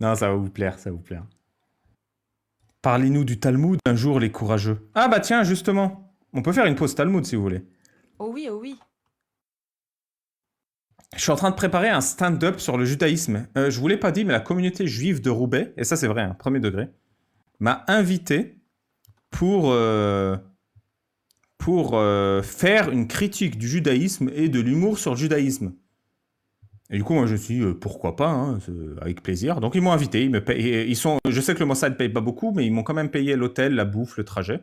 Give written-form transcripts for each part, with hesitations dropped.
Non, ça va vous plaire, ça va vous plaire. Parlez-nous du Talmud un jour, les courageux. Ah bah tiens, justement, on peut faire une pause Talmud si vous voulez. Oh oui, oh oui. Je suis en train de préparer un stand-up sur le judaïsme. Je vous l'ai pas dit, mais la communauté juive de Roubaix, et ça c'est vrai, hein, premier degré, m'a invité pour faire une critique du judaïsme et de l'humour sur le judaïsme. Et du coup, moi, je suis pourquoi pas, hein, avec plaisir. Donc, ils m'ont invité. Ils me payent, je sais que le Mossad ne paye pas beaucoup, mais ils m'ont quand même payé l'hôtel, la bouffe, le trajet.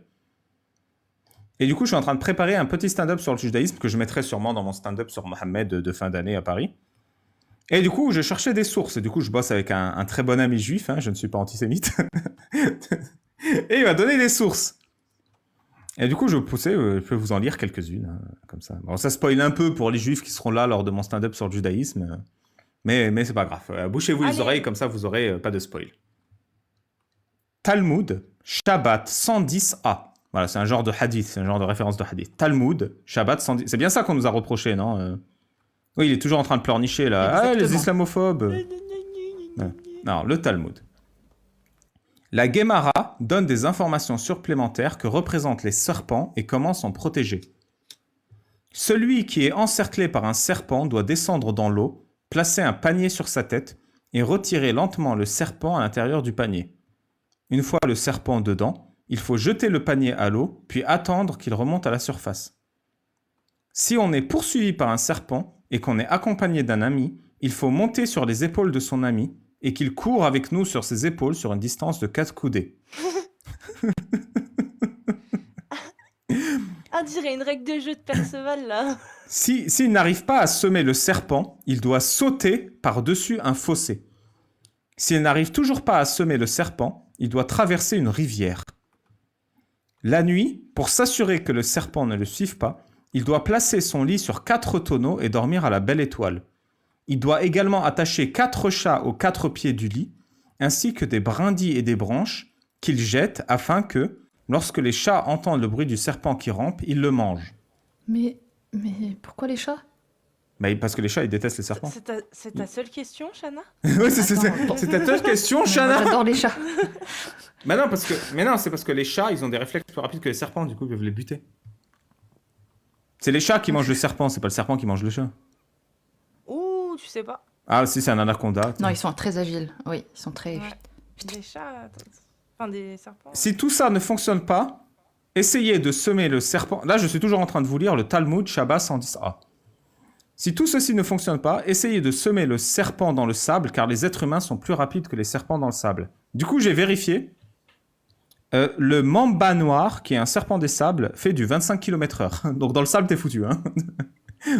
Et du coup, je suis en train de préparer un petit stand-up sur le judaïsme que je mettrai sûrement dans mon stand-up sur Mohammed de fin d'année à Paris. Et du coup, je cherchais des sources. Et du coup, je bosse avec un très bon ami juif. Hein, je ne suis pas antisémite. Et il m'a donné des sources. Et du coup, je peux vous en lire quelques-unes, hein, comme ça. Bon, ça spoil un peu pour les juifs qui seront là lors de mon stand-up sur le judaïsme. Mais c'est pas grave. Bouchez-vous les Allez. oreilles, comme ça vous aurez pas de spoil. Talmud, Shabbat 110a. Voilà, c'est un genre de hadith, c'est un genre de référence de hadith. Talmud, Shabbat 110. C'est bien ça qu'on nous a reproché, non Oui, il est toujours en train de pleurnicher là. Ah, les Exactement. islamophobes. Ouais. Alors, le Talmud. La Gemara donne des informations supplémentaires que représentent les serpents et comment s'en protéger. Celui qui est encerclé par un serpent doit descendre dans l'eau, placer un panier sur sa tête et retirer lentement le serpent à l'intérieur du panier. Une fois le serpent dedans, il faut jeter le panier à l'eau, puis attendre qu'il remonte à la surface. Si on est poursuivi par un serpent et qu'on est accompagné d'un ami, il faut monter sur les épaules de son ami et qu'il court avec nous sur ses épaules sur une distance de 4 coudées. On dirait une règle de jeu de Perceval, là. S'il n'arrive pas à semer le serpent, il doit sauter par-dessus un fossé. S'il n'arrive toujours pas à semer le serpent, il doit traverser une rivière. La nuit, pour s'assurer que le serpent ne le suive pas, il doit placer son lit sur 4 tonneaux et dormir à la belle étoile. Il doit également attacher 4 chats aux 4 pieds du lit, ainsi que des brindilles et des branches qu'il jette afin que, lorsque les chats entendent le bruit du serpent qui rampe, ils le mangent. Mais pourquoi les chats? Bah, parce que les chats, ils détestent les serpents. C'est ta seule question, Shana? Ouais, c'est Attends. ta seule question, Moi, Shana. j'adore les chats. Mais non, c'est parce que les chats, ils ont des réflexes plus rapides que les serpents, du coup, ils peuvent les buter. C'est les chats qui mangent le serpent, c'est pas le serpent qui mange le chat. Ouh, tu sais pas. Ah, si, c'est un anaconda. Non, ils sont très agiles. Oui, ils sont très... Ouais. Des chats, enfin des serpents. Si tout ça ne fonctionne pas, essayez de semer le serpent. Là, je suis toujours en train de vous lire le Talmud Shabbat 110a. Si tout ceci ne fonctionne pas, essayez de semer le serpent dans le sable, car les êtres humains sont plus rapides que les serpents dans le sable. Du coup, j'ai vérifié. Le mamba noir, qui est un serpent des sables, fait du 25 km/h. Donc dans le sable, t'es foutu. Hein.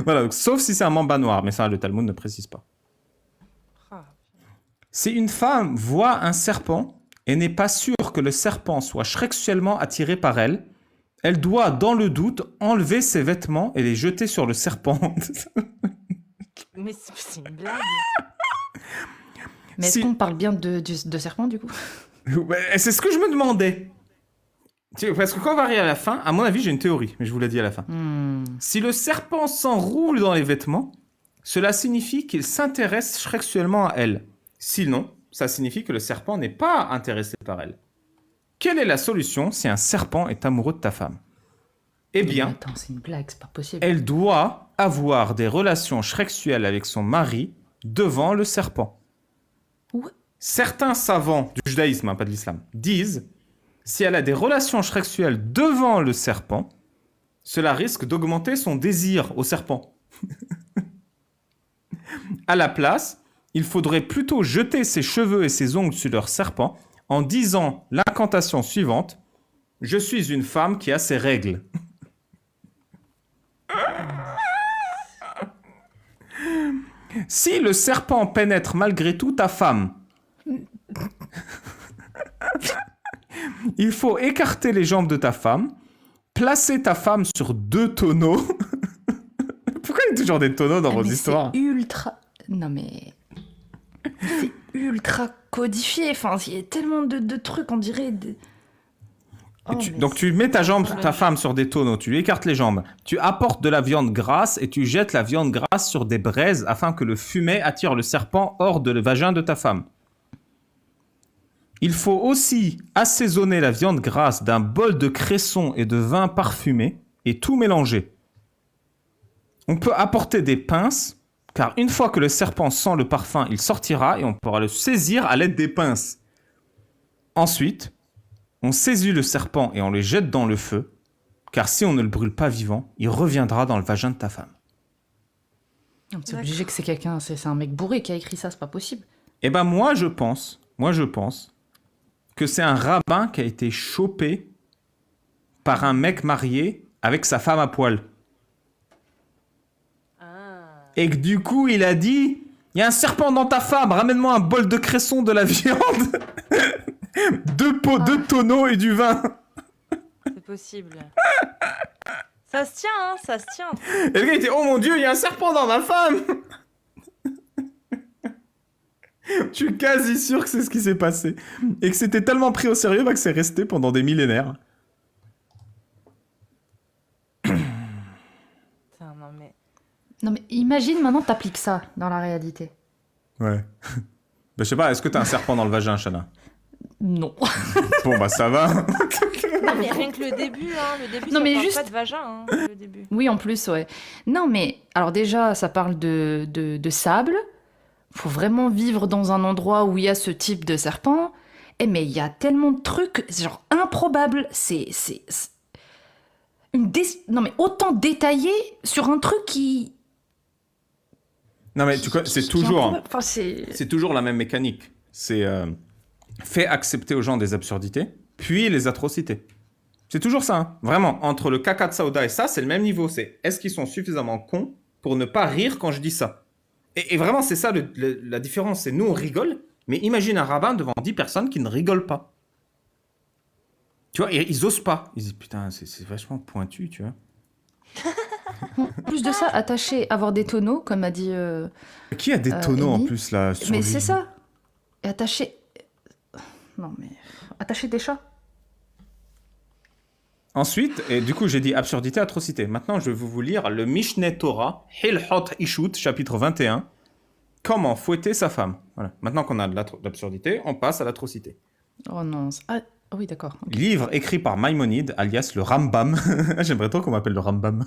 Voilà, donc, sauf si c'est un mamba noir, mais ça, le Talmud ne précise pas. Ah. Si une femme voit un serpent et n'est pas sûre que le serpent soit sexuellement attiré par elle, elle doit, dans le doute, enlever ses vêtements et les jeter sur le serpent. Mais c'est une blague. Mais est-ce qu'on parle bien de serpent, du coup? Ouais, c'est ce que je me demandais. Parce que quand on va arriver à la fin, à mon avis, j'ai une théorie, mais je vous l'ai dit à la fin. Si le serpent s'enroule dans les vêtements, cela signifie qu'il s'intéresse sexuellement à elle. Sinon, ça signifie que le serpent n'est pas intéressé par elle. Quelle est la solution si un serpent est amoureux de ta femme? Eh bien, Mais attends, c'est une blague, c'est pas possible. elle doit avoir des relations sexuelles avec son mari devant le serpent. Ouais. Certains savants du judaïsme, hein, pas de l'islam, disent si elle a des relations sexuelles devant le serpent, cela risque d'augmenter son désir au serpent. À la place, il faudrait plutôt jeter ses cheveux et ses ongles sur leur serpent en disant l'incantation suivante: je suis une femme qui a ses règles. Si le serpent pénètre malgré tout ta femme, il faut écarter les jambes de ta femme, placer ta femme sur 2 tonneaux. Pourquoi il y a toujours des tonneaux dans vos histoires? C'est ultra... Non, mais... C'est ultra codifié. Enfin, il y a tellement de trucs, on dirait... Oh, Donc tu mets ta femme sur des tonneaux, tu lui écartes les jambes, tu apportes de la viande grasse et tu jettes la viande grasse sur des braises afin que le fumet attire le serpent hors de le vagin de ta femme. Il faut aussi assaisonner la viande grasse d'un bol de cresson et de vin parfumé et tout mélanger. On peut apporter des pinces, car une fois que le serpent sent le parfum, il sortira et on pourra le saisir à l'aide des pinces. Ensuite, on saisit le serpent et on le jette dans le feu, car si on ne le brûle pas vivant, il reviendra dans le vagin de ta femme. Non, c'est obligé que c'est quelqu'un, c'est un mec bourré qui a écrit ça, c'est pas possible. Eh ben moi je pense que c'est un rabbin qui a été chopé par un mec marié avec sa femme à poil. Ah. Et que du coup il a dit, il y a un serpent dans ta femme, ramène-moi un bol de cresson, de la viande, deux tonneaux et du vin. C'est possible. Ça se tient, hein, ça se tient. Et le gars il était, oh mon dieu, il y a un serpent dans ma femme. Je suis quasi sûr que c'est ce qui s'est passé. Et que c'était tellement pris au sérieux que c'est resté pendant des millénaires. Putain, non mais... Non mais imagine maintenant t'appliques ça dans la réalité. Ouais. Je sais pas, est-ce que t'as un serpent dans le vagin, Chana? Non. Bon bah ça va. Non mais rien que le début, hein, le début, Non, ça mais parle juste- pas de vagin, hein, le début. Oui, en plus, ouais. Non mais, alors déjà, ça parle de sable. Faut vraiment vivre dans un endroit où il y a ce type de serpent. Mais il y a tellement de trucs, genre improbables. C'est non mais autant détaillé sur un truc qui... Non mais tu connais, c'est qui est toujours, improbable. Enfin, c'est toujours la même mécanique. C'est fait accepter aux gens des absurdités, puis les atrocités. C'est toujours ça, hein. Vraiment. Entre le caca de Saouda et ça, c'est le même niveau. C'est est-ce qu'ils sont suffisamment cons pour ne pas rire quand je dis ça? Et vraiment, c'est ça la différence. C'est nous, on rigole, mais imagine un rabbin devant 10 personnes qui ne rigolent pas. Tu vois, et ils osent pas. Ils disent, putain, c'est vachement pointu, tu vois. En plus de ça, attacher, avoir des tonneaux, comme a dit... Qui a des tonneaux en Amy. plus, là, sur Mais lui? c'est ça. Et attacher... Non mais... Attacher des chats. Ensuite, et du coup, j'ai dit absurdité, atrocité. Maintenant, je vais vous lire le Mishneh Torah, Hilchot Ishut, chapitre 21. Comment fouetter sa femme. Voilà. Maintenant qu'on a de l'absurdité, on passe à l'atrocité. Oh non. Ah oui, d'accord. Ok. Livre écrit par Maïmonide, alias le Rambam. J'aimerais trop qu'on m'appelle le Rambam.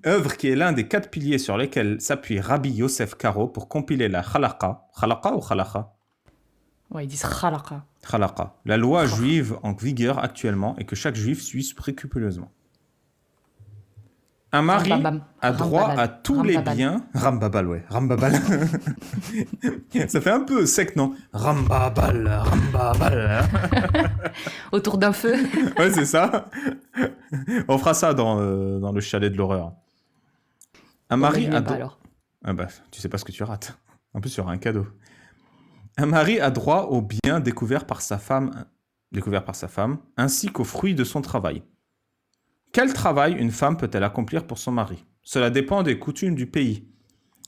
Œuvre qui est l'un des 4 piliers sur lesquels s'appuie Rabbi Yosef Karo pour compiler la Khalaqa. Khalaqa ou Khalaqa? Ouais, ils disent khalaqa. Khalaqa. La loi juive en vigueur actuellement et que chaque juif suit scrupuleusement. Un mari Rambabam. a droit Rambabal. à tous les Rambabal. biens... Rambabal, ouais. Rambabal. Ça fait un peu sec, non? Rambabal, Rambabal. Autour d'un feu. Ouais, c'est ça. On fera ça dans le chalet de l'horreur. Un mari a... alors. Ah bah, tu sais pas ce que tu rates. En plus, il y aura un cadeau. Un mari a droit aux biens découverts par sa femme, ainsi qu'aux fruits de son travail. Quel travail une femme peut-elle accomplir pour son mari? Cela dépend des coutumes du pays.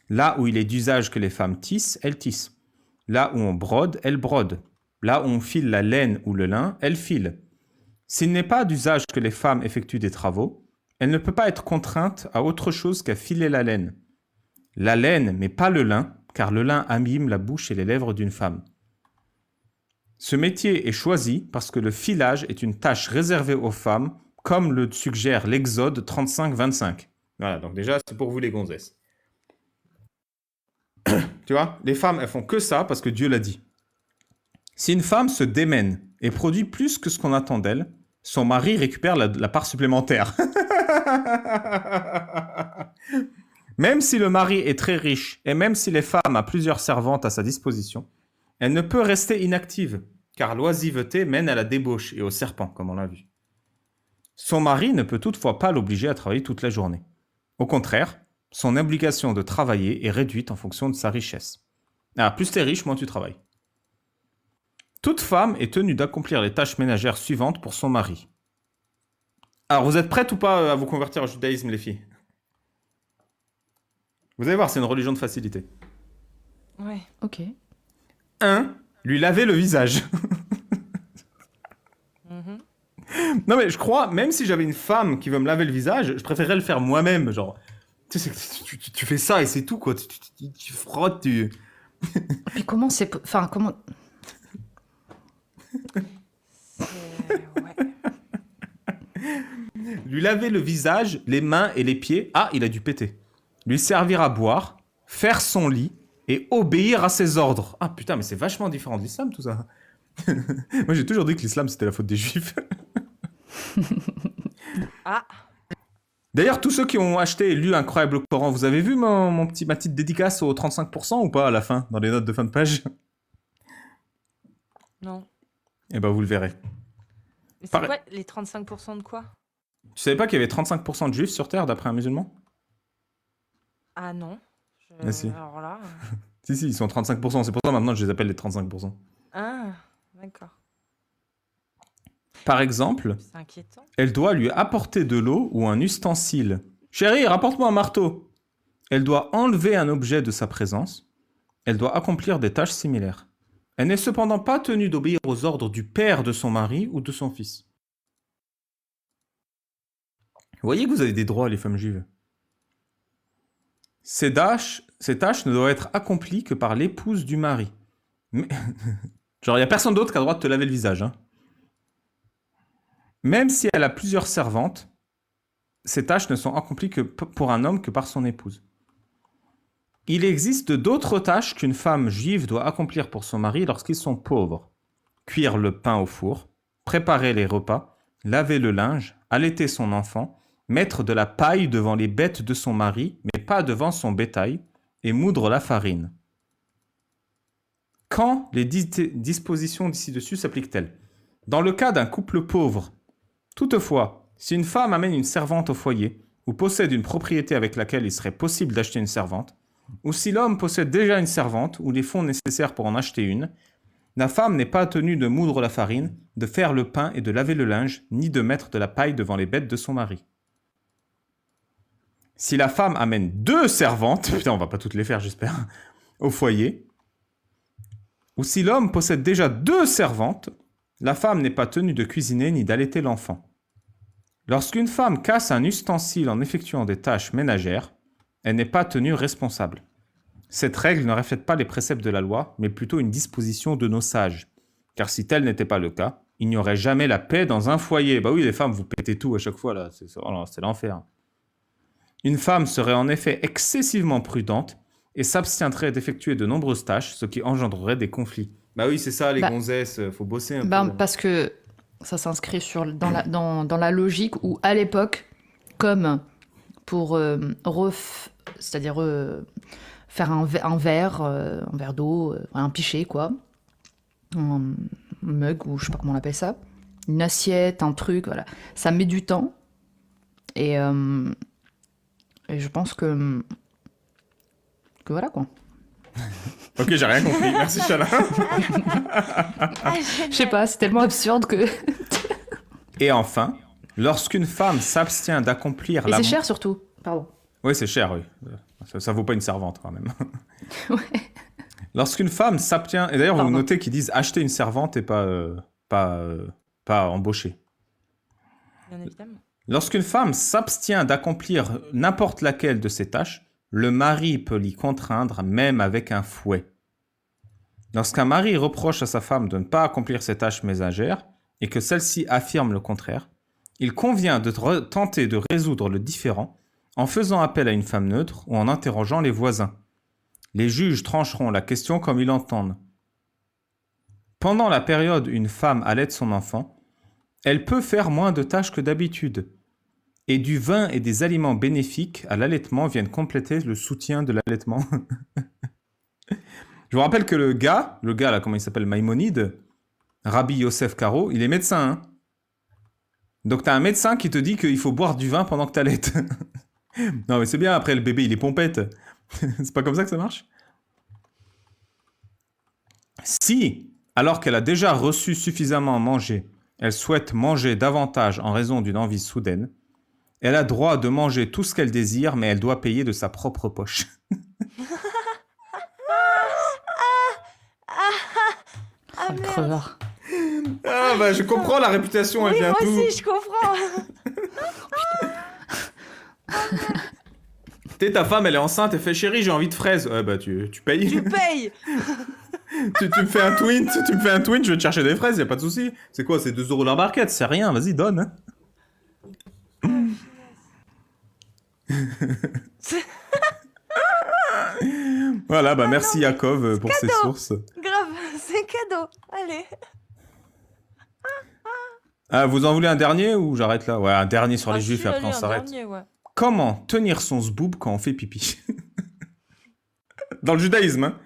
Là où il est d'usage que les femmes tissent, elles tissent. Là où on brode, elles brodent. Là où on file la laine ou le lin, elles filent. S'il n'est pas d'usage que les femmes effectuent des travaux, elle ne peut pas être contrainte à autre chose qu'à filer la laine. La laine, mais pas le lin, car le lin abîme la bouche et les lèvres d'une femme. Ce métier est choisi parce que le filage est une tâche réservée aux femmes, comme le suggère l'Exode 35-25. Voilà, donc déjà, c'est pour vous les gonzesses. Tu vois, les femmes, elles font que ça parce que Dieu l'a dit. Si une femme se démène et produit plus que ce qu'on attend d'elle, son mari récupère la part supplémentaire. Même si le mari est très riche et même si les femmes a plusieurs servantes à sa disposition, elle ne peut rester inactive, car l'oisiveté mène à la débauche et au serpent, comme on l'a vu. Son mari ne peut toutefois pas l'obliger à travailler toute la journée. Au contraire, son obligation de travailler est réduite en fonction de sa richesse. Ah, plus t'es riche, moins tu travailles. Toute femme est tenue d'accomplir les tâches ménagères suivantes pour son mari. Alors, vous êtes prêtes ou pas à vous convertir au judaïsme, les filles? Vous allez voir, c'est une religion de facilité. Ouais. Ok. 1. Lui laver le visage. Mhm. Non mais je crois, même si j'avais une femme qui veut me laver le visage, je préférerais le faire moi-même, genre... Tu sais, tu fais ça et c'est tout, quoi. Tu frottes, tu... Puis comment c'est... Enfin, comment... lui laver le visage, les mains et les pieds. Ah, il a dû péter. Lui servir à boire, faire son lit et obéir à ses ordres. Ah putain, mais c'est vachement différent de l'islam tout ça. Moi j'ai toujours dit que l'islam c'était la faute des juifs. Ah, D'ailleurs, tous ceux qui ont acheté et lu Incroyable Coran, vous avez vu ma petite dédicace aux 35% ou pas à la fin, dans les notes de fin de page? non. Eh ben vous le verrez. Mais c'est Pareil. quoi les 35% de quoi? Tu savais pas qu'il y avait 35% de juifs sur Terre d'après un musulman? Ah non. Ah, si. Alors là... Si, ils sont 35%. C'est pour ça maintenant je les appelle les 35%. Ah, d'accord. Par exemple, C'est inquiétant. elle doit lui apporter de l'eau ou un ustensile. Chérie, rapporte-moi un marteau. Elle doit enlever un objet de sa présence. Elle doit accomplir des tâches similaires. Elle n'est cependant pas tenue d'obéir aux ordres du père de son mari ou de son fils. Vous voyez que vous avez des droits, les femmes juives. Ces tâches ne doivent être accomplies que par l'épouse du mari. Mais... Genre, il n'y a personne d'autre qui a le droit de te laver le visage. Hein. Même si elle a plusieurs servantes, ces tâches ne sont accomplies que pour un homme que par son épouse. Il existe d'autres tâches qu'une femme juive doit accomplir pour son mari lorsqu'ils sont pauvres. Cuire le pain au four, préparer les repas, laver le linge, allaiter son enfant, mettre de la paille devant les bêtes de son mari, mais pas devant son bétail, et moudre la farine. Quand les dispositions d'ici-dessus s'appliquent-elles? Dans le cas d'un couple pauvre. Toutefois, si une femme amène une servante au foyer, ou possède une propriété avec laquelle il serait possible d'acheter une servante, ou si l'homme possède déjà une servante ou les fonds nécessaires pour en acheter une, la femme n'est pas tenue de moudre la farine, de faire le pain et de laver le linge, ni de mettre de la paille devant les bêtes de son mari. Si la femme amène 2 servantes, putain on va pas toutes les faire j'espère, au foyer, ou si l'homme possède déjà 2 servantes, la femme n'est pas tenue de cuisiner ni d'allaiter l'enfant. Lorsqu'une femme casse un ustensile en effectuant des tâches ménagères, elle n'est pas tenue responsable. Cette règle ne reflète pas les préceptes de la loi, mais plutôt une disposition de nos sages. Car si tel n'était pas le cas, il n'y aurait jamais la paix dans un foyer. Bah oui, les femmes, vous pétez tout à chaque fois, là. C'est l'enfer. Une femme serait en effet excessivement prudente et s'abstiendrait d'effectuer de nombreuses tâches, ce qui engendrerait des conflits. Bah oui, c'est ça, les gonzesses, faut bosser un peu. Parce que ça s'inscrit dans la logique où, à l'époque, comme pour faire un verre d'eau, un pichet, quoi, un mug, ou je sais pas comment on appelle ça, une assiette, un truc, voilà. Ça met du temps. Et je pense que voilà, quoi. Ok, j'ai rien compris. Merci, Chala. Je sais pas, c'est tellement absurde que... Et enfin, lorsqu'une femme s'abstient d'accomplir Et c'est cher, surtout. Pardon. Oui, c'est cher, oui. Ça vaut pas une servante, quand même. Ouais. Lorsqu'une femme s'abstient... Et d'ailleurs, vous notez qu'ils disent acheter une servante et pas embaucher. Bien évidemment. Lorsqu'une femme s'abstient d'accomplir n'importe laquelle de ces tâches, le mari peut l'y contraindre même avec un fouet. Lorsqu'un mari reproche à sa femme de ne pas accomplir ses tâches ménagères et que celle-ci affirme le contraire, il convient de tenter de résoudre le différend en faisant appel à une femme neutre ou en interrogeant les voisins. Les juges trancheront la question comme ils l'entendent. Pendant la période où une femme allaite son enfant, elle peut faire moins de tâches que d'habitude. Et du vin et des aliments bénéfiques à l'allaitement viennent compléter le soutien de l'allaitement. Je vous rappelle que le gars là, comment il s'appelle, Maïmonide, Rabbi Yosef Karo, il est médecin. Hein. Donc t'as un médecin qui te dit qu'il faut boire du vin pendant que t'allaites. Non mais c'est bien, après le bébé il est pompette. C'est pas comme ça que ça marche? Si, alors qu'elle a déjà reçu suffisamment à manger, elle souhaite manger davantage en raison d'une envie soudaine, elle a droit de manger tout ce qu'elle désire, mais elle doit payer de sa propre poche. Ah, crevard. Ah bah je comprends la réputation, elle Oui, vient moi tout. aussi, je comprends. T'es ta femme, elle est enceinte, elle fait chérie, j'ai envie de fraises. Ouais bah tu payes. Tu payes. tu me fais un twin, je vais te chercher des fraises, y a pas de souci. C'est quoi, c'est 2 € la barquette, c'est rien, vas-y donne. Hein. Voilà, bah merci non, Yakov pour ces cadeau. sources. Grave, c'est cadeau. Allez. Ah, vous en voulez un dernier ou j'arrête là? Ouais, un dernier sur les juifs et Si, après on allez, un s'arrête. dernier, ouais. Comment tenir son zboub quand on fait pipi? Dans le judaïsme, hein?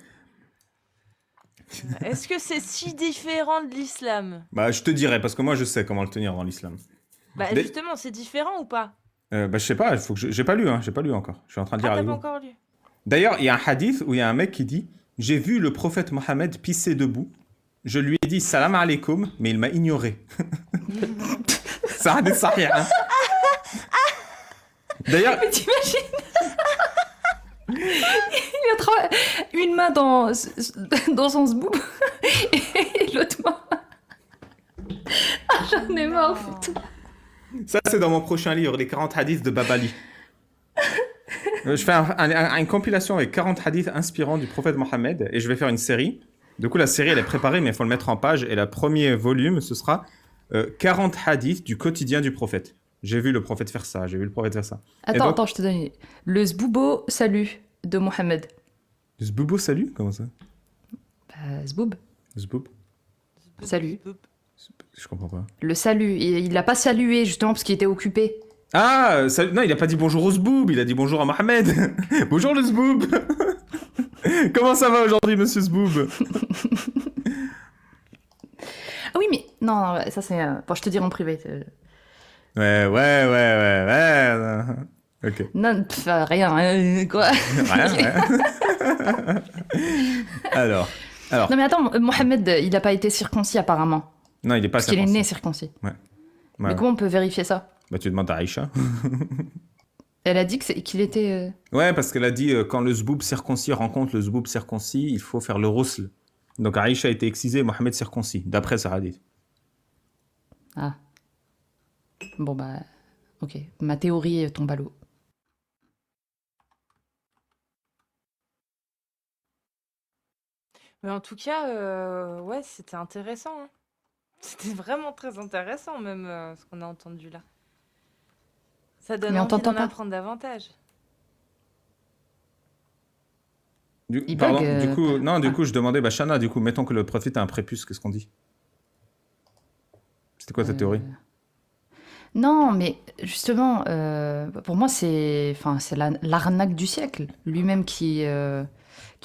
Est-ce que c'est si différent de l'islam? Bah, je te dirai, parce que moi je sais comment le tenir dans l'islam. Bah Dès- justement, c'est différent ou pas? Bah, je sais pas, il faut que j'ai pas lu, hein, j'ai pas lu encore. Je suis en train de Ah, lire t'as avec pas vous. encore lu? D'ailleurs, il y a un hadith où il y a un mec qui dit: J'ai vu le prophète Mohammed pisser debout. Je lui ai dit salam alaikum, mais il m'a ignoré. C'est un hadith sahih, hein. D'ailleurs, Mais t'imagines Il a une main dans son zboub et l'autre main. Ah, j'en ai marre, putain. ça c'est dans mon prochain livre, les 40 hadiths de Babali. Je fais une compilation avec 40 hadiths inspirants du prophète Mohammed et je vais faire une série. Du coup, la série elle est préparée, mais il faut le mettre en page. Et le premier volume, ce sera 40 hadiths du quotidien du prophète. J'ai vu le prophète faire ça, j'ai vu le prophète faire ça. Attends, donc- attends, je te donne le zboubo salut de Mohamed. Zboubo, salut? Comment ça? Zboub, Zboub? salut. Je comprends pas. Le salut. Il l'a pas salué justement parce qu'il était occupé. Ah, non, il a pas dit bonjour au zboub, il a dit bonjour à Mohamed. Bonjour le zboub. Comment ça va aujourd'hui, monsieur zboub? Ah oui, mais non, ça c'est. Bon, je te dirai en privé. Ouais. Ok. Non, rien, quoi. Ouais, ouais. Alors. Non mais attends, Mohamed, il a pas été circoncis apparemment. Non, il est pas Parce qu'il est circoncis. né circoncis. Ouais. Mais comment on peut vérifier ça? Bah, tu demandes à Aïcha. Elle a dit qu'il était... Ouais, parce qu'elle a dit quand le zboub circoncis rencontre le zboub circoncis, il faut faire le rousl. Donc Aïcha a été excisée, Mohamed circoncis, d'après ce hadith. Ah. Bon bah... Ok. Ma théorie tombe à l'eau. Mais en tout cas, ouais, c'était intéressant, hein. C'était vraiment très intéressant, même ce qu'on a entendu là. Ça donne Mais on envie t'entend d'en pas. apprendre davantage. Il Pardon, bug, du coup, non, du ah. coup, je demandais, bah, Shana, du coup, mettons que le prophète a un prépuce, qu'est-ce qu'on dit? C'était quoi ta théorie? Non, mais justement, pour moi, c'est l'arnaque du siècle. Lui-même qui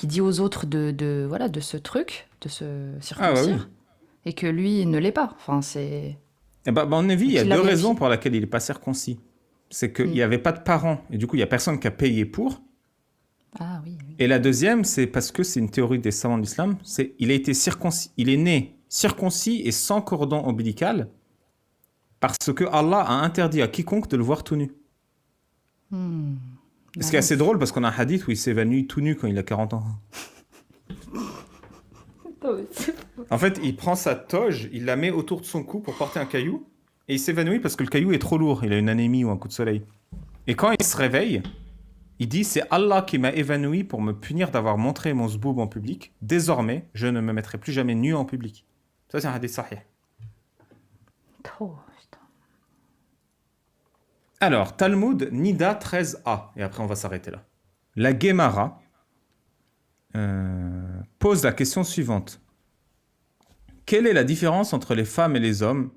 dit aux autres voilà, de ce truc, de se circoncire, oui. et que lui ne l'est pas. Enfin, c'est... Eh ben, à mon avis, il y a Qu'il deux a raisons vérifié. pour lesquelles il n'est pas circoncis. C'est qu'il Mm. n'y avait pas de parents, et du coup, il n'y a personne qui a payé pour. Ah oui, oui. Et la deuxième, c'est parce que c'est une théorie des savants de l'islam, c'est il a été circoncis, il est né circoncis et sans cordon ombilical, parce que Allah a interdit à quiconque de le voir tout nu. Ce qui est assez drôle, parce qu'on a un hadith où il s'évanouit tout nu quand il a 40 ans. En fait, il prend sa toge, il la met autour de son cou pour porter un caillou, et il s'évanouit parce que le caillou est trop lourd, il a une anémie ou un coup de soleil. Et quand il se réveille, il dit « C'est Allah qui m'a évanoui pour me punir d'avoir montré mon zboub en public. Désormais, je ne me mettrai plus jamais nu en public. » Ça, c'est un hadith sahih. Trop, putain. Alors, Talmud Nida 13a, et après on va s'arrêter là. La Gemara pose la question suivante. Quelle est la différence entre les femmes et les hommes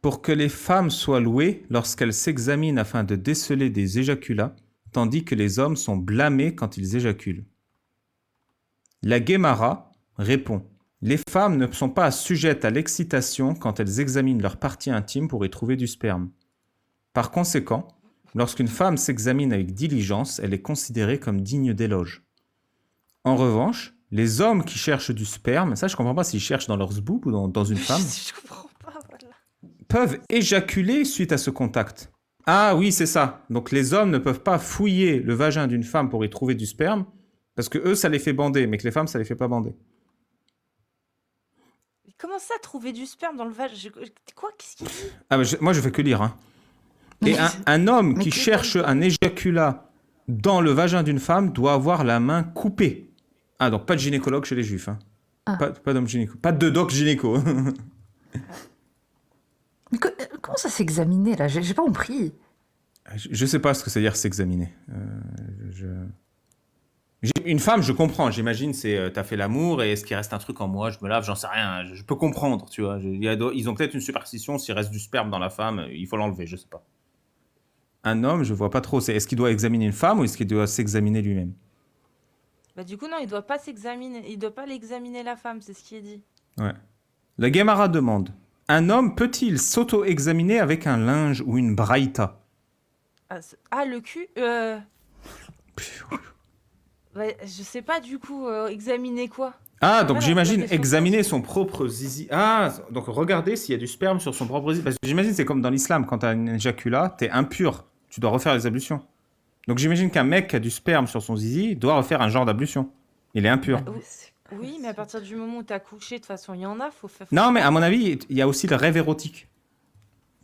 pour que les femmes soient louées lorsqu'elles s'examinent afin de déceler des éjaculats, tandis que les hommes sont blâmés quand ils éjaculent? La Gemara répond: les femmes ne sont pas sujettes à l'excitation quand elles examinent leurs parties intimes pour y trouver du sperme. Par conséquent, lorsqu'une femme s'examine avec diligence, elle est considérée comme digne d'éloge. En revanche, les hommes qui cherchent du sperme, ça je comprends pas s'ils cherchent dans leur zboub ou dans une femme, Je comprends pas, voilà. peuvent éjaculer suite à ce contact. Ah oui, c'est ça. Donc les hommes ne peuvent pas fouiller le vagin d'une femme pour y trouver du sperme, parce que eux, ça les fait bander, mais que les femmes, ça les fait pas bander. Comment ça, trouver du sperme dans le vagin? Quoi? Qu'est-ce qu'il dit? Ah, bah, moi, je fais que lire. Hein. Et un homme Mais qui que- cherche un éjaculat dans le vagin d'une femme doit avoir la main coupée. Ah, donc pas de gynécologue chez les juifs. Hein. Ah. Pas d'homme gynéco. Pas de doc gynéco. Mais comment ça s'examiner là? J'ai pas compris. Je sais pas ce que ça veut dire s'examiner. Je... Une femme, je comprends. J'imagine, c'est t'as fait l'amour et est-ce qu'il reste un truc en moi, je me lave, j'en sais rien. Je peux comprendre, tu vois. Ils ont peut-être une superstition, s'il reste du sperme dans la femme, il faut l'enlever, je sais pas. Un homme, je vois pas trop. Est-ce qu'il doit examiner une femme ou est-ce qu'il doit s'examiner lui-même? Bah du coup non, il doit pas s'examiner, il doit pas l'examiner la femme, c'est ce qui est dit. Ouais. La Guémara demande, un homme peut-il s'auto-examiner avec un linge ou une braïta? Le cul bah, je sais pas du coup, examiner quoi? Ah, donc la j'imagine question examiner son propre zizi. Ah, donc regarder s'il y a du sperme sur son propre zizi. Parce que j'imagine c'est comme dans l'islam, quand tu as un éjaculat, tu es impur. Tu dois refaire les ablutions. Donc j'imagine qu'un mec qui a du sperme sur son zizi doit refaire un genre d'ablution. Il est impur. Bah, oui, mais à partir du moment où t'as couché, de toute façon, il y en a, faut faire... Non, mais à mon avis, il y a aussi le rêve érotique.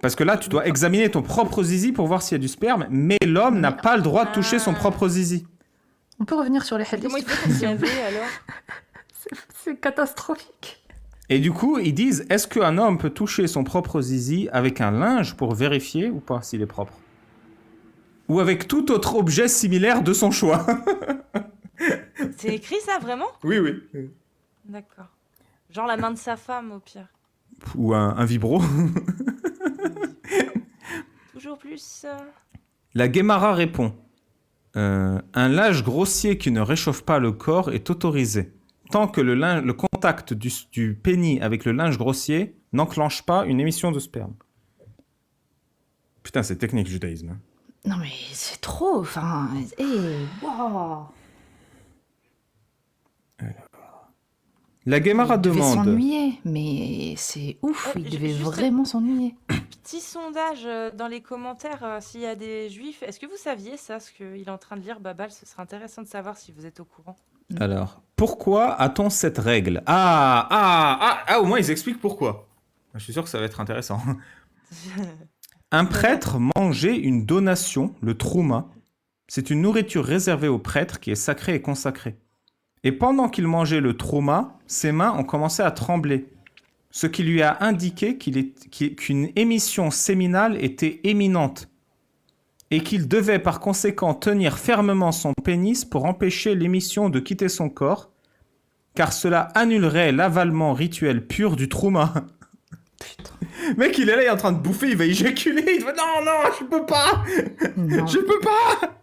Parce que là, tu dois examiner ton propre zizi pour voir s'il y a du sperme, mais l'homme n'a pas le droit de toucher son propre zizi. On peut revenir sur les hadiths. Comment il faut qu'on s'y avait alors? C'est catastrophique. Et du coup, ils disent, est-ce qu'un homme peut toucher son propre zizi avec un linge pour vérifier ou pas s'il est propre? Ou avec tout autre objet similaire de son choix? C'est écrit ça, vraiment? Oui, oui. D'accord. Genre la main de sa femme, au pire. Ou un vibro. Toujours plus... La Guémara répond, un linge grossier qui ne réchauffe pas le corps est autorisé, tant que le contact du pénis avec le linge grossier n'enclenche pas une émission de sperme. Putain, c'est technique, le judaïsme. Non mais c'est trop, enfin... Wow. La Guémara Il devait demande... s'ennuyer, mais c'est ouf, il devait juste- vraiment s'ennuyer. Petit sondage dans les commentaires, s'il y a des juifs. Est-ce que vous saviez ça, ce qu'il est en train de lire, Babal? Ce serait intéressant de savoir si vous êtes au courant. Alors, pourquoi a-t-on cette règle? Au moins ils expliquent pourquoi. Je suis sûr que ça va être intéressant. Un prêtre mangeait une donation, le trouma. C'est une nourriture réservée aux prêtres qui est sacrée et consacrée. Et pendant qu'il mangeait le trouma, ses mains ont commencé à trembler, ce qui lui a indiqué qu'une émission séminale était imminente et qu'il devait par conséquent tenir fermement son pénis pour empêcher l'émission de quitter son corps, car cela annulerait l'avalement rituel pur du trouma. Putain. Mec, il est là, il est en train de bouffer, il va éjaculer, il va non, je peux pas, Non. je peux pas.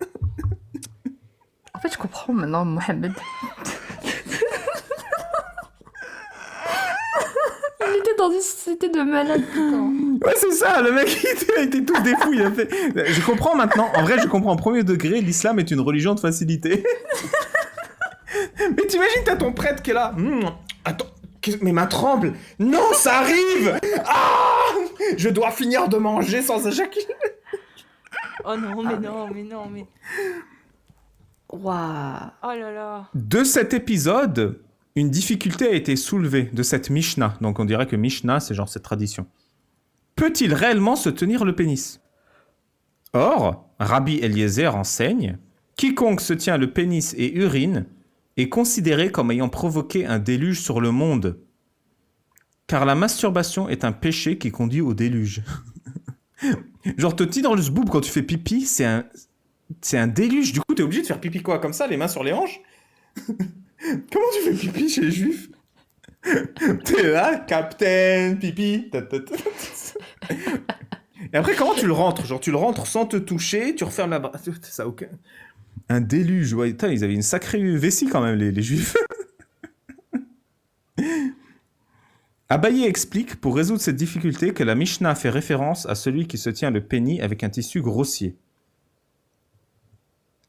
En fait, je comprends maintenant, Mohamed. Il était dans une société de malades, putain. Ouais, c'est ça, le mec, il était tout défou, il a fait... Je comprends maintenant, en vrai, je comprends au premier degré, l'islam est une religion de facilité. Mais t'imagines, t'as ton prêtre qui est là. Attends, mes mains tremblent. Non, ça arrive. Je dois finir de manger sans éjaculer. Oh non, mais... Waouh. Oh là là. De cet épisode, une difficulté a été soulevée de cette Mishnah. Donc on dirait que Mishnah, c'est genre cette tradition. Peut-il réellement se tenir le pénis? Or, Rabbi Eliezer enseigne, quiconque se tient le pénis et urine est considéré comme ayant provoqué un déluge sur le monde. Car la masturbation est un péché qui conduit au déluge. Genre te tirer dans le zboob quand tu fais pipi, c'est un déluge. Du coup, t'es obligé de faire pipi quoi? Comme ça, les mains sur les hanches? Comment tu fais pipi chez les juifs? T'es là, captain, pipi. Et après, comment tu le rentres? Genre, tu le rentres sans te toucher, tu refermes la barre. Ça, aucun... Un déluge. Ouais, putain, ils avaient une sacrée vessie quand même, les juifs. Abaye explique, pour résoudre cette difficulté, que la Mishnah fait référence à celui qui se tient le pénis avec un tissu grossier.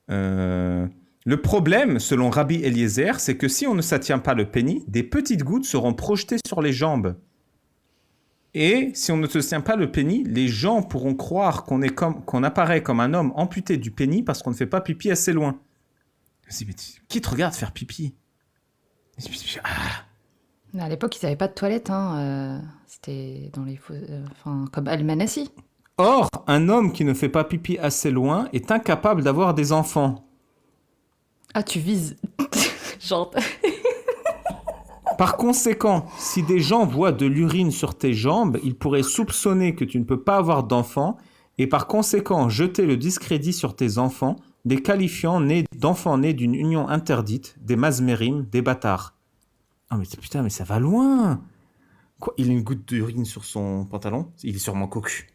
Le problème, selon Rabbi Eliezer, c'est que si on ne s'attient pas le pénis, des petites gouttes seront projetées sur les jambes. Et si on ne se tient pas le pénis, les gens pourront croire qu'on apparaît comme un homme amputé du pénis parce qu'on ne fait pas pipi assez loin. Je me dis, mais qui te regarde faire pipi? À l'époque, ils n'avaient pas de toilette, hein. C'était dans les... Enfin, comme Al-Manassi. Or, un homme qui ne fait pas pipi assez loin est incapable d'avoir des enfants. Ah, tu vises. Genre... Par conséquent, si des gens voient de l'urine sur tes jambes, ils pourraient soupçonner que tu ne peux pas avoir d'enfants et par conséquent jeter le discrédit sur tes enfants, les qualifiant d'enfants nés d'une union interdite, des mazmérim, des bâtards. Ah mais putain, mais ça va loin. Quoi, il a une goutte d'urine sur son pantalon? Il est sûrement cocu.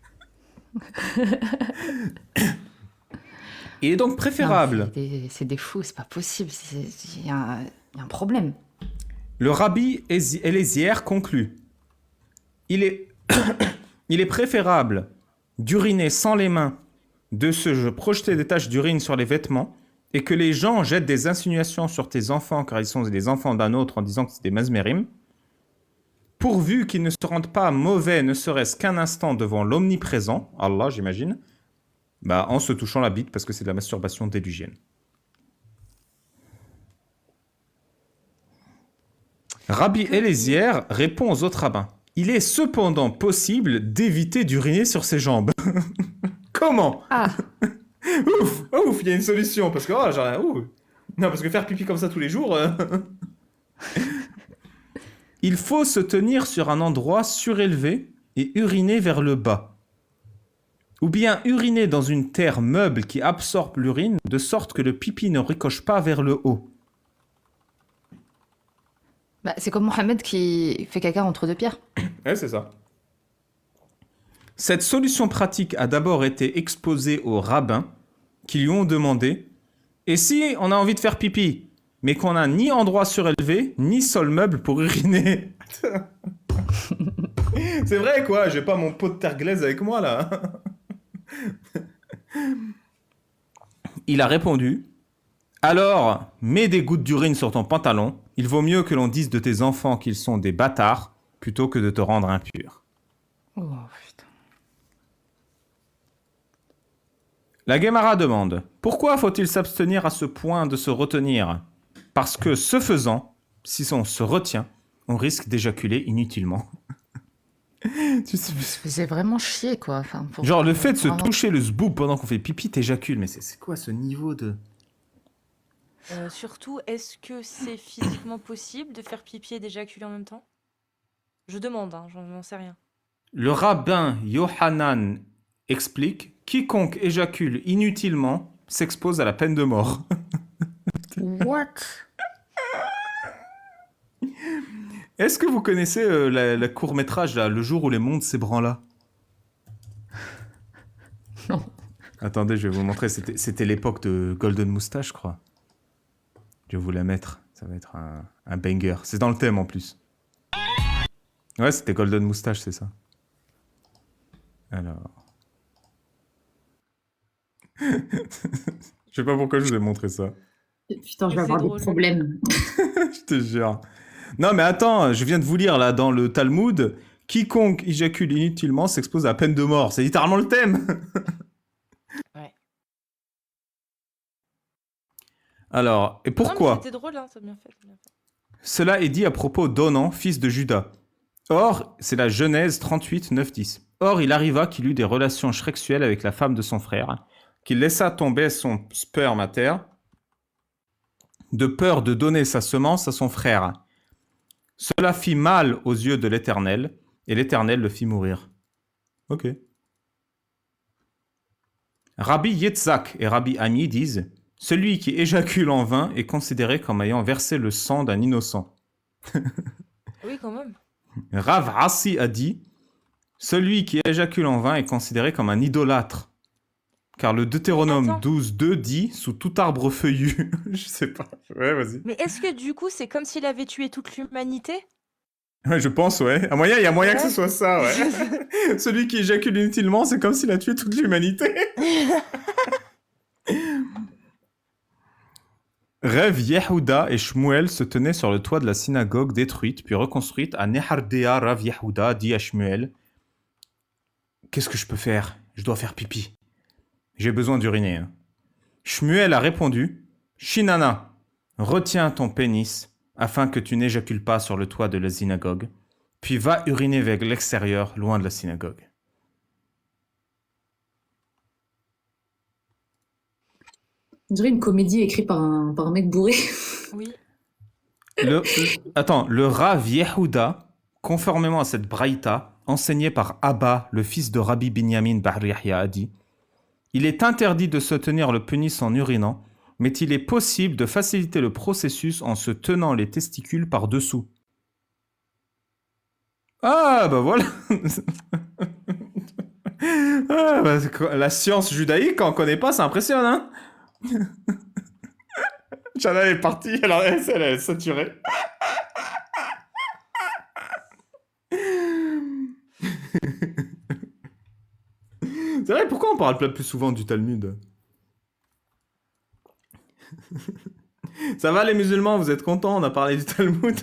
Il est donc Non, préférable. c'est des fous, c'est pas possible. Il y a un problème. Le rabbi Eliezer conclut. Il est, il est préférable d'uriner sans les mains, de se projeter des taches d'urine sur les vêtements, et que les gens jettent des insinuations sur tes enfants car ils sont des enfants d'un autre en disant que c'est des mazmérim, pourvu qu'ils ne se rendent pas mauvais ne serait-ce qu'un instant devant l'omniprésent, Allah j'imagine, bah, en se touchant la bite parce que c'est de la masturbation délugienne. Rabbi Eliezer répond aux autres rabbins. Il est cependant possible d'éviter d'uriner sur ses jambes. Comment? Ah, Ouf, il y a une solution parce que non, parce que faire pipi comme ça tous les jours. Il faut se tenir sur un endroit surélevé et uriner vers le bas. Ou bien uriner dans une terre meuble qui absorbe l'urine de sorte que le pipi ne ricoche pas vers le haut. bah, c'est comme Mohamed qui fait caca entre deux pierres. Ouais, c'est ça. Cette solution pratique a d'abord été exposée aux rabbins qui lui ont demandé « Et si on a envie de faire pipi, mais qu'on n'a ni endroit surélevé, ni sol meuble pour uriner ?» C'est vrai quoi, j'ai pas mon pot de terre glaise avec moi là. Il a répondu « Alors, mets des gouttes d'urine sur ton pantalon, il vaut mieux que l'on dise de tes enfants qu'ils sont des bâtards plutôt que de te rendre impur. » Oh putain. La Guémara demande « Pourquoi faut-il s'abstenir à ce point de se retenir ? Parce que ce faisant, si on se retient, on risque d'éjaculer inutilement. » Tu sais, C'est vraiment chier, quoi. Enfin, genre le fait de se vraiment- toucher le zboob pendant qu'on fait pipi, t'éjacules. Mais c'est quoi ce niveau de... Surtout, est-ce que c'est physiquement possible de faire pipi et d'éjaculer en même temps? Je demande, hein, j'en sais rien. Le rabbin Yohanan explique « Quiconque éjacule inutilement s'expose à la peine de mort. » What? Est-ce que vous connaissez la court-métrage, là, Le jour où les mondes s'ébranla? Non. Attendez, je vais vous montrer. C'était l'époque de Golden Moustache, je crois. Je vais vous la mettre. Ça va être un banger. C'est dans le thème, en plus. Ouais, c'était Golden Moustache, c'est ça. Alors... Je sais pas pourquoi je vous ai montré ça. Putain, je Mais vais c'est avoir drôle. des problèmes. Je te jure. Non, mais attends, je viens de vous lire, là, dans le Talmud, quiconque éjacule inutilement s'expose à la peine de mort. C'est littéralement le thème. Ouais. Alors, et Non, mais pourquoi? c'était drôle, hein, c'est bien fait. c'est bien fait. Cela est dit à propos d'Onan, fils de Juda. Or, c'est la Genèse 38, 9, 10. Or, il arriva qu'il eut des relations sexuelles avec la femme de son frère, qu'il laissa tomber son sperme à terre, de peur de donner sa semence à son frère. Cela fit mal aux yeux de l'Éternel, et l'Éternel le fit mourir. Ok. Rabbi Yitzhak et Rabbi Ami disent « Celui qui éjacule en vain est considéré comme ayant versé le sang d'un innocent. » Oui, quand même. Rav Assi a dit « Celui qui éjacule en vain est considéré comme un idolâtre. » Car le Deutéronome Attends. 12.2 dit « Sous tout arbre feuillu. » Je sais pas. Ouais, vas-y. Mais est-ce que du coup, c'est comme s'il avait tué toute l'humanité? Ouais, je pense, ouais. Il y a moyen que Ouais. ce soit ça, ouais. Celui qui éjacule inutilement, c'est comme s'il a tué toute l'humanité. Rev Yehuda et Shmuel se tenaient sur le toit de la synagogue détruite, puis reconstruite à Nehardea. Rav Yehuda dit à Shmuel « Qu'est-ce que je peux faire? Je dois faire pipi. J'ai besoin d'uriner. Hein. » Shmuel a répondu « Shinana, retiens ton pénis afin que tu n'éjacules pas sur le toit de la synagogue, puis va uriner vers l'extérieur, loin de la synagogue. » On dirait une comédie écrite par un mec bourré. Oui. Le Rav Yehuda, conformément à cette braïta, enseigné par Abba, le fils de Rabbi Binyamin Bar Yahya, a dit « Il est interdit de se tenir le pénis en urinant, mais il est possible de faciliter le processus en se tenant les testicules par-dessous. » Ah, bah voilà. Ah, bah, la science judaïque, quand on connaît pas, ça impressionne, hein. Chana est partie, alors elle est saturée. C'est vrai, pourquoi on parle plus souvent du Talmud? Ça va les musulmans, vous êtes contents, on a parlé du Talmud?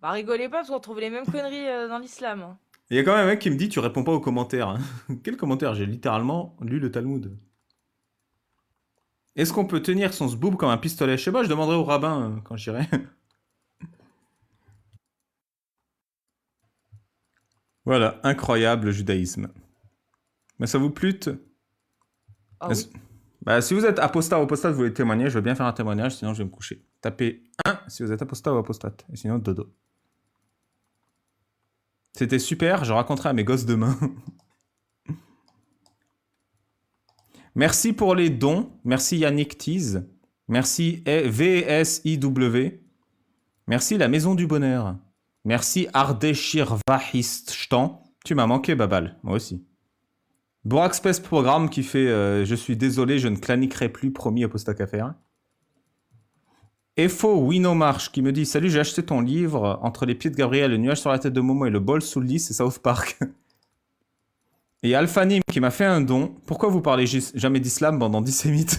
Bah rigolez pas parce qu'on trouve les mêmes conneries dans l'islam, hein. Il y a quand même un mec qui me dit tu réponds pas aux commentaires. Hein. Quel commentaire? J'ai littéralement lu le Talmud. Est-ce qu'on peut tenir son zboob comme un pistolet? Je sais pas, je demanderai au rabbin quand j'irai. Voilà, incroyable le judaïsme. Mais ça vous plute? Ah Mais oui. Bah, si vous êtes apostat ou apostate, vous voulez témoigner, je veux bien faire un témoignage, sinon je vais me coucher. Tapez 1 si vous êtes apostat ou apostate, et sinon dodo. C'était super, je raconterai à mes gosses demain. Merci pour les dons, merci Yannick Tease, merci VSIW, merci la Maison du Bonheur, merci Ardeshir Vahistan, tu m'as manqué Babal, moi aussi. Borax Space Programme qui fait je suis désolé, je ne claniquerai plus, promis apostat à faire. Efo Winomarche qui me dit salut, j'ai acheté ton livre Entre les pieds de Gabriel, le nuage sur la tête de Momo et le bol sous le lit, c'est South Park. Et Alphanim qui m'a fait un don. Pourquoi vous parlez jamais d'islam, bande d'antisémites?